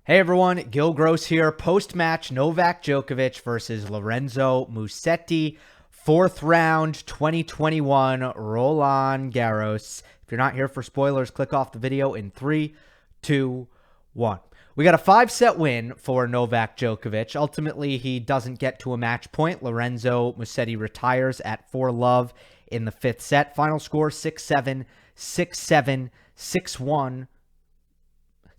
Hey everyone, Gill Gross here. Post-match Novak Djokovic versus Lorenzo Musetti. Fourth round, 2021, Roland Garros. If you're not here for spoilers, click off the video in 3, 2, 1. We got a 5-set win for Novak Djokovic. Ultimately, he doesn't get to a match point. Lorenzo Musetti retires at 4-love in the 5th set. Final score 6-7, 6-7, 6-1,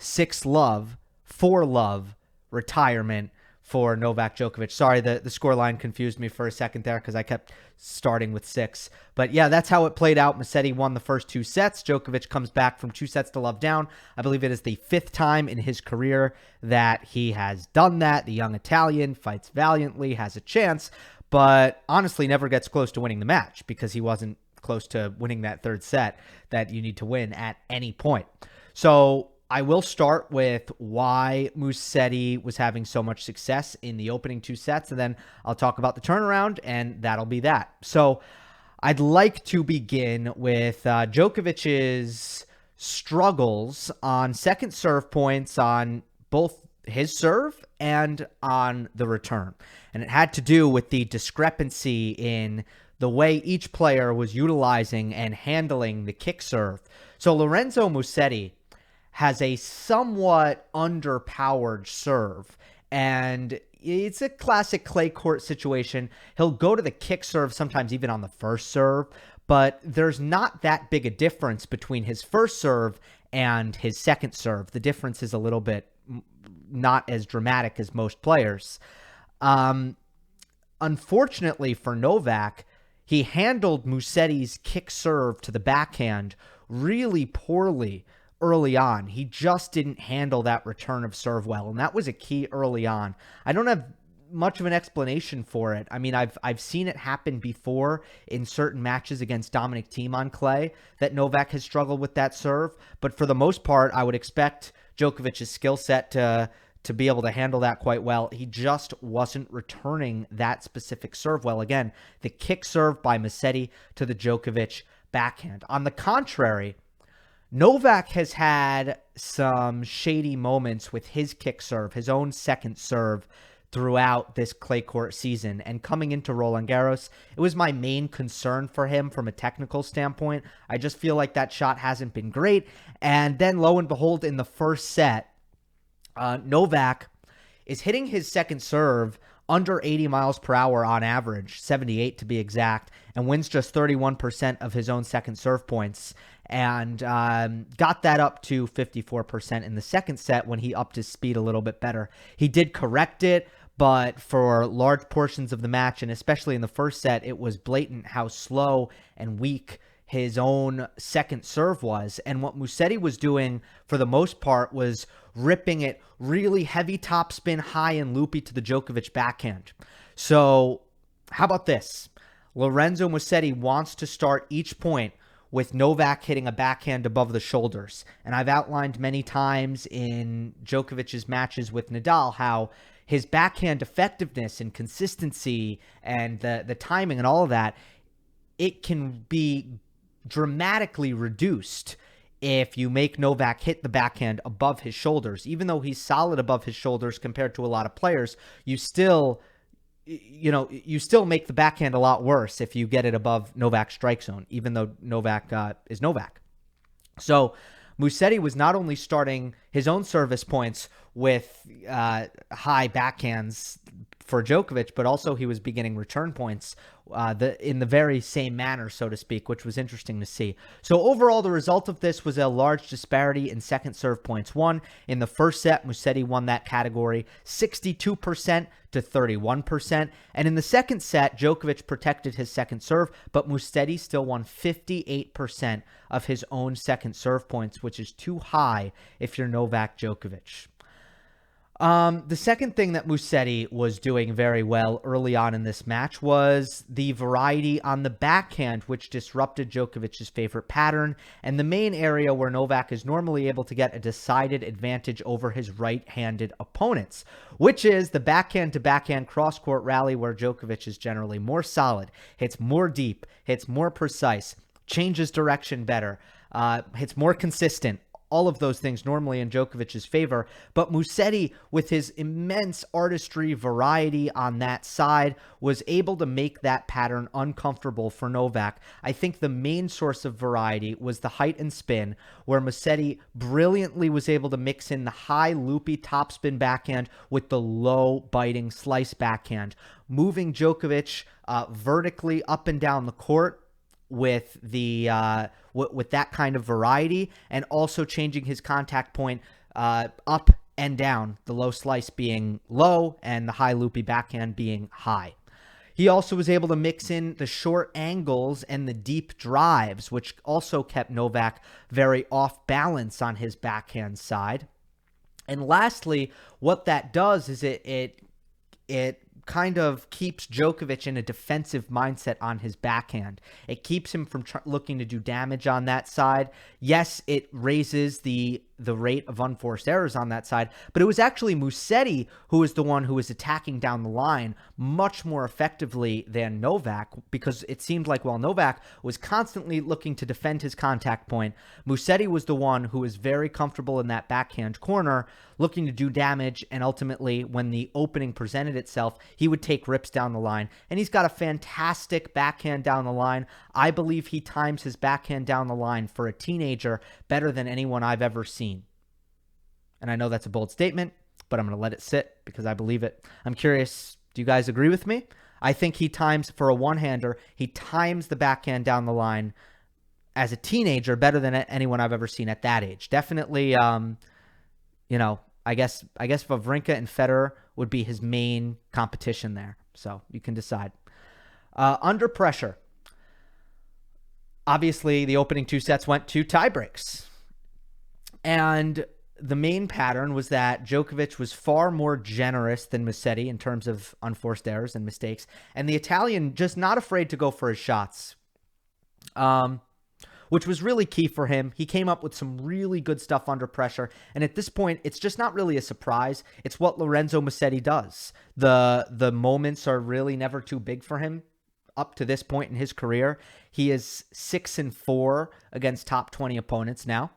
6-love. 4-love retirement for Novak Djokovic. Sorry, the scoreline confused me for a second there because I kept starting with 6. But yeah, that's how it played out. Musetti won the first 2 sets. Djokovic comes back from 2-0 down. I believe it is the 5th time in his career that he has done that. The young Italian fights valiantly, has a chance, but honestly never gets close to winning the match because he wasn't close to winning that 3rd set that you need to win at any point. So I will start with why Musetti was having so much success in the opening 2 sets, and then I'll talk about the turnaround, and that'll be that. So I'd like to begin with Djokovic's struggles on second serve points on both his serve and on the return. And it had to do with the discrepancy in the way each player was utilizing and handling the kick serve. So Lorenzo Musetti has a somewhat underpowered serve, and it's a classic clay court situation. He'll go to the kick serve sometimes even on the first serve, but there's not that big a difference between his first serve and his second serve. The difference is a little bit not as dramatic as most players. Unfortunately for Novak, he handled Musetti's kick serve to the backhand really poorly early on. He just didn't handle that return of serve well, and that was a key early on. I don't have much of an explanation for it. I mean, I've seen it happen before in certain matches against Dominic Thiem on clay that Novak has struggled with that serve, but for the most part, I would expect Djokovic's skill set to be able to handle that quite well. He just wasn't returning that specific serve well. Again, the kick serve by Musetti to the Djokovic backhand. On the contrary, Novak has had some shady moments with his kick serve, his own second serve, throughout this clay court season. And coming into Roland Garros, it was my main concern for him from a technical standpoint. I just feel like that shot hasn't been great. And then lo and behold, in the first set, Novak is hitting his second serve under 80 miles per hour on average, 78 to be exact, and wins just 31% of his own second serve points, and got that up to 54% in the second set when he upped his speed a little bit better. He did correct it, but for large portions of the match, and especially in the first set, it was blatant how slow and weak his own second serve was. And what Musetti was doing for the most part was ripping it really heavy topspin, high and loopy to the Djokovic backhand. So how about this? Lorenzo Musetti wants to start each point with Novak hitting a backhand above the shoulders. And I've outlined many times in Djokovic's matches with Nadal how his backhand effectiveness and consistency and the timing and all of that, it can be dramatically reduced if you make Novak hit the backhand above his shoulders. Even though he's solid above his shoulders compared to a lot of players, you still make the backhand a lot worse if you get it above Novak's strike zone, even though Novak is Novak. So Musetti was not only starting his own service points with high backhands for Djokovic, but also he was beginning return points in the very same manner, so to speak, which was interesting to see. So overall, the result of this was a large disparity in second serve points won. In the first set, Musetti won that category 62% to 31%. And in the second set, Djokovic protected his second serve, but Musetti still won 58% of his own second serve points, which is too high if you're Novak Djokovic. The second thing that Musetti was doing very well early on in this match was the variety on the backhand, which disrupted Djokovic's favorite pattern, and the main area where Novak is normally able to get a decided advantage over his right-handed opponents, which is the backhand-to-backhand cross-court rally where Djokovic is generally more solid, hits more deep, hits more precise, changes direction better, hits more consistent, all of those things normally in Djokovic's favor. But Musetti, with his immense artistry, variety on that side, was able to make that pattern uncomfortable for Novak. I think the main source of variety was the height and spin, where Musetti brilliantly was able to mix in the high loopy topspin backhand with the low biting slice backhand, moving Djokovic vertically up and down the court with the with that kind of variety, and also changing his contact point up and down, the low slice being low and the high loopy backhand being high. He also was able to mix in the short angles and the deep drives, which also kept Novak very off balance on his backhand side. And lastly, what that does is it kind of keeps Djokovic in a defensive mindset on his backhand. It keeps him from looking to do damage on that side. Yes, it raises the rate of unforced errors on that side, but it was actually Musetti who was the one who was attacking down the line much more effectively than Novak, because it seemed like while Novak was constantly looking to defend his contact point, Musetti was the one who was very comfortable in that backhand corner, looking to do damage, and ultimately, when the opening presented itself, he would take rips down the line. And he's got a fantastic backhand down the line. I believe he times his backhand down the line for a teenager better than anyone I've ever seen. And I know that's a bold statement, but I'm going to let it sit because I believe it. I'm curious, do you guys agree with me? I think he times, for a one-hander, he times the backhand down the line as a teenager better than anyone I've ever seen at that age. Definitely, I guess Wawrinka and Federer would be his main competition there. So you can decide. Under pressure. Obviously, the opening two sets went to tiebreaks. And the main pattern was that Djokovic was far more generous than Musetti in terms of unforced errors and mistakes. And the Italian just not afraid to go for his shots, which was really key for him. He came up with some really good stuff under pressure. And at this point, it's just not really a surprise. It's what Lorenzo Musetti does. The moments are really never too big for him. Up to this point in his career, he is 6-4 against top 20 opponents now,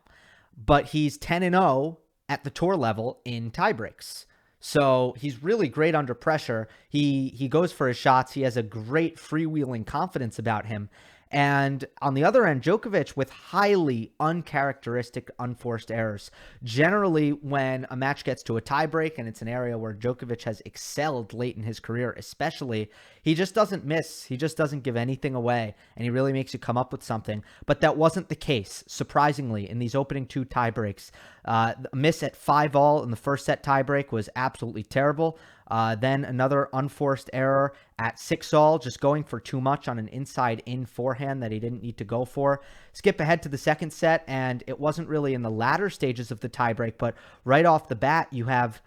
but he's 10-0 at the tour level in tiebreaks. So he's really great under pressure. He goes for his shots. He has a great freewheeling confidence about him. And on the other end, Djokovic with highly uncharacteristic unforced errors. Generally, when a match gets to a tiebreak, and it's an area where Djokovic has excelled late in his career especially, he just doesn't miss. He just doesn't give anything away, and he really makes you come up with something. But that wasn't the case, surprisingly, in these opening two tiebreaks. A miss at 5-all in the first set tiebreak was absolutely terrible. Then another unforced error at 6-all, just going for too much on an inside-in forehand that he didn't need to go for. Skip ahead to the second set, and it wasn't really in the latter stages of the tiebreak, but right off the bat, you have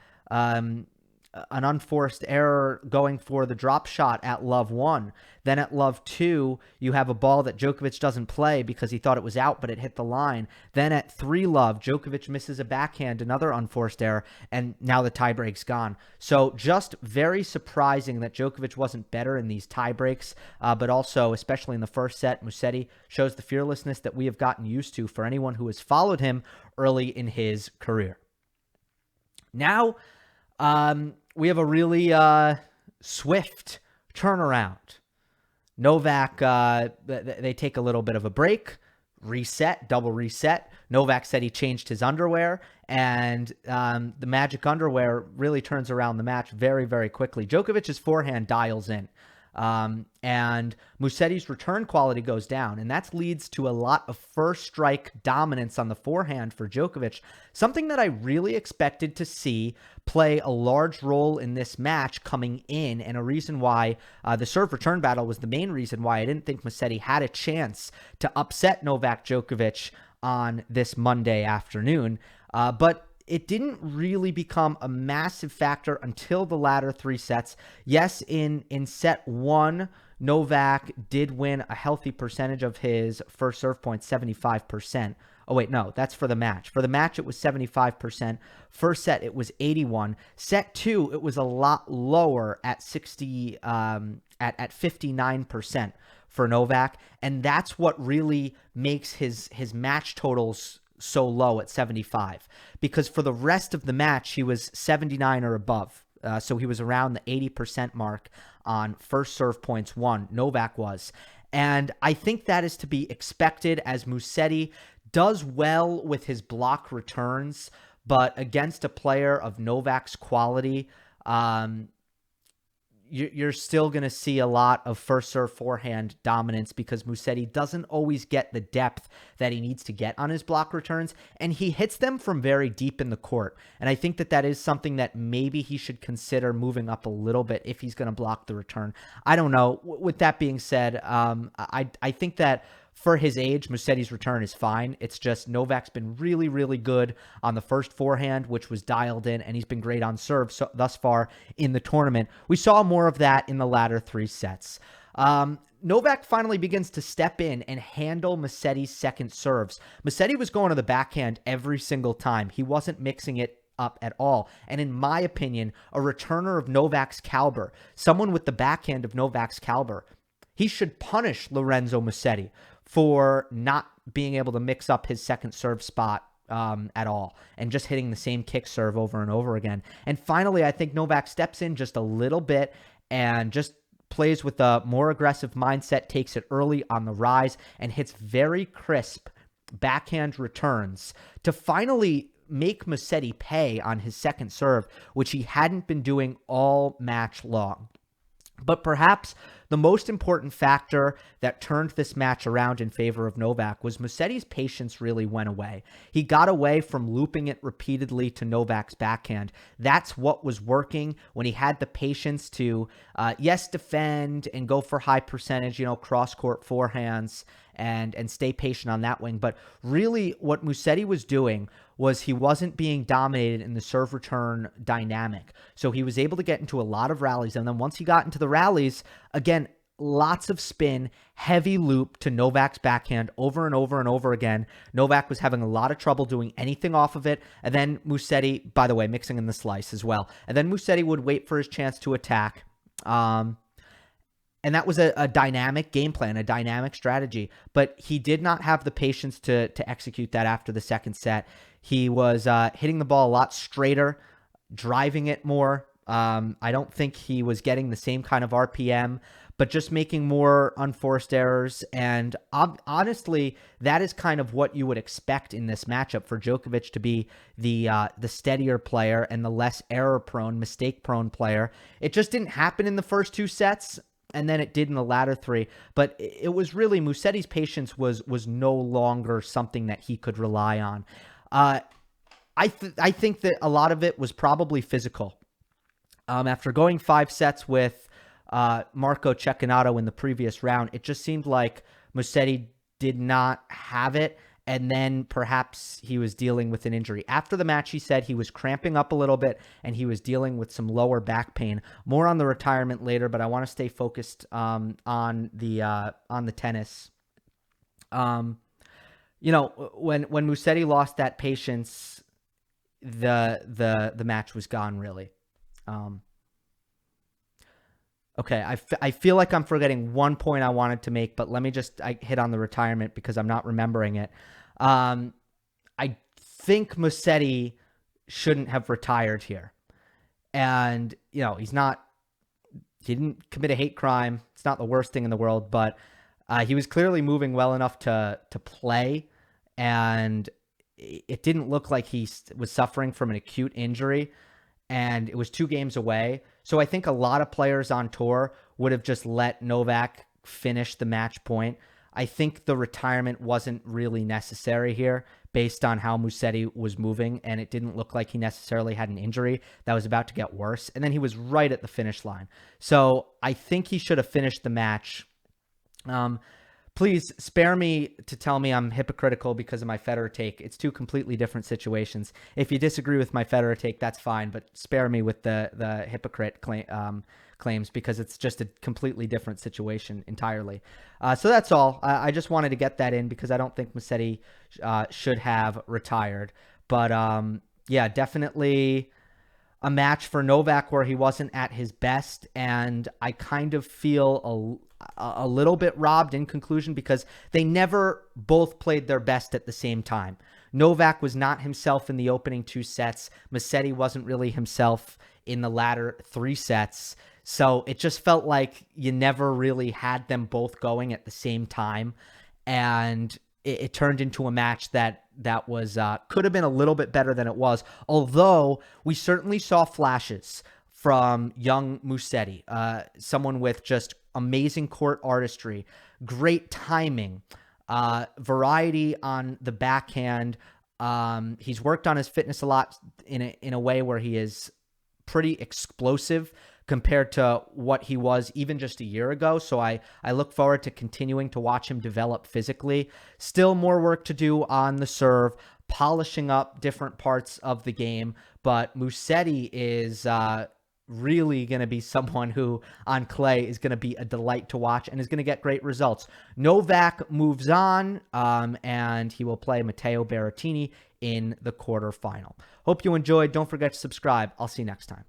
an unforced error going for the drop shot at love 1. Then at love 2, you have a ball that Djokovic doesn't play because he thought it was out, but it hit the line. Then at 3 love, Djokovic misses a backhand, another unforced error, and now the tiebreak's gone. So just very surprising that Djokovic wasn't better in these tiebreaks, but also, especially in the first set, Musetti shows the fearlessness that we have gotten used to for anyone who has followed him early in his career. Now, we have a really swift turnaround. Novak, they take a little bit of a break, reset, double reset. Novak said he changed his underwear, and the magic underwear really turns around the match very, very quickly. Djokovic's forehand dials in. And Musetti's return quality goes down, and that leads to a lot of first strike dominance on the forehand for Djokovic, something that I really expected to see play a large role in this match coming in, and a reason why the serve return battle was the main reason why I didn't think Musetti had a chance to upset Novak Djokovic on this Monday afternoon. But it didn't really become a massive factor until the latter 3 sets. Yes, in set 1, Novak did win a healthy percentage of his first serve points, 75%. Oh, wait, no, that's for the match. For the match, it was 75%. First set, it was 81. Set 2, it was a lot lower at 59% for Novak, and that's what really makes his match totals so low at 75, because for the rest of the match, he was 79 or above. So he was around the 80% mark on first serve points won. Novak was. And I think that is to be expected, as Musetti does well with his block returns, but against a player of Novak's quality, you're still going to see a lot of first serve forehand dominance, because Musetti doesn't always get the depth that he needs to get on his block returns, and he hits them from very deep in the court. And I think that that is something that maybe he should consider moving up a little bit if he's going to block the return. I don't know. With that being said, I think that for his age, Musetti's return is fine. It's just Novak's been really, really good on the first forehand, which was dialed in, and he's been great on serve thus far in the tournament. We saw more of that in the latter 3 sets. Novak finally begins to step in and handle Musetti's second serves. Musetti was going to the backhand every single time. He wasn't mixing it up at all. And in my opinion, a returner of Novak's caliber, someone with the backhand of Novak's caliber, he should punish Lorenzo Musetti for not being able to mix up his second serve spot at all, and just hitting the same kick serve over and over again. And finally, I think Novak steps in just a little bit and just plays with a more aggressive mindset, takes it early on the rise, and hits very crisp backhand returns to finally make Musetti pay on his second serve, which he hadn't been doing all match long. But perhaps the most important factor that turned this match around in favor of Novak was Musetti's patience really went away. He got away from looping it repeatedly to Novak's backhand. That's what was working when he had the patience to, yes, defend and go for high percentage, cross-court forehands and stay patient on that wing. But really what Musetti was doing was he wasn't being dominated in the serve return dynamic. So he was able to get into a lot of rallies. And then once he got into the rallies, again, lots of spin, heavy loop to Novak's backhand over and over and over again. Novak was having a lot of trouble doing anything off of it. And then Musetti, by the way, mixing in the slice as well. And then Musetti would wait for his chance to attack. And that was a dynamic game plan, a dynamic strategy. But he did not have the patience to execute that after the second set. He was hitting the ball a lot straighter, driving it more. I don't think he was getting the same kind of RPM, but just making more unforced errors. And honestly, that is kind of what you would expect in this matchup for Djokovic to be the steadier player and the less error-prone, mistake-prone player. It just didn't happen in the first 2 sets. And then it did in the latter 3. But it was really Musetti's patience was no longer something that he could rely on. I think that a lot of it was probably physical. After going 5 sets with Marco Cecchinato in the previous round, it just seemed like Musetti did not have it. And then perhaps he was dealing with an injury. After the match, he said he was cramping up a little bit and he was dealing with some lower back pain. More on the retirement later, but I want to stay focused on the tennis. When Musetti lost that patience, the match was gone, really. Okay, I feel like I'm forgetting one point I wanted to make, but let me just hit on the retirement because I'm not remembering it. I think Musetti shouldn't have retired here. And, he didn't commit a hate crime. It's not the worst thing in the world, but he was clearly moving well enough to play, and it didn't look like he was suffering from an acute injury, and it was 2 games away. So I think a lot of players on tour would have just let Novak finish the match point. I think the retirement wasn't really necessary here based on how Musetti was moving, and it didn't look like he necessarily had an injury that was about to get worse. And then he was right at the finish line. So I think he should have finished the match. Please spare me to tell me I'm hypocritical because of my Federer take. It's 2 completely different situations. If you disagree with my Federer take, that's fine, but spare me with the hypocrite claims because it's just a completely different situation entirely. So that's all. I just wanted to get that in because I don't think Musetti should have retired. But yeah, definitely a match for Novak where he wasn't at his best, and I kind of feel a little bit robbed in conclusion because they never both played their best at the same time. Novak was not himself in the opening 2 sets. Musetti wasn't really himself in the latter 3 sets. So it just felt like you never really had them both going at the same time. And it turned into a match that was could have been a little bit better than it was. Although we certainly saw flashes from young Musetti, someone with just amazing court artistry, great timing, variety on the backhand. He's worked on his fitness a lot in a way where he is pretty explosive compared to what he was even just a year ago. So I look forward to continuing to watch him develop physically. Still more work to do on the serve, polishing up different parts of the game. But Musetti is really going to be someone who on clay is going to be a delight to watch and is going to get great results. Novak moves on, and he will play Matteo Berrettini in the quarterfinal. Hope you enjoyed. Don't forget to subscribe. I'll see you next time.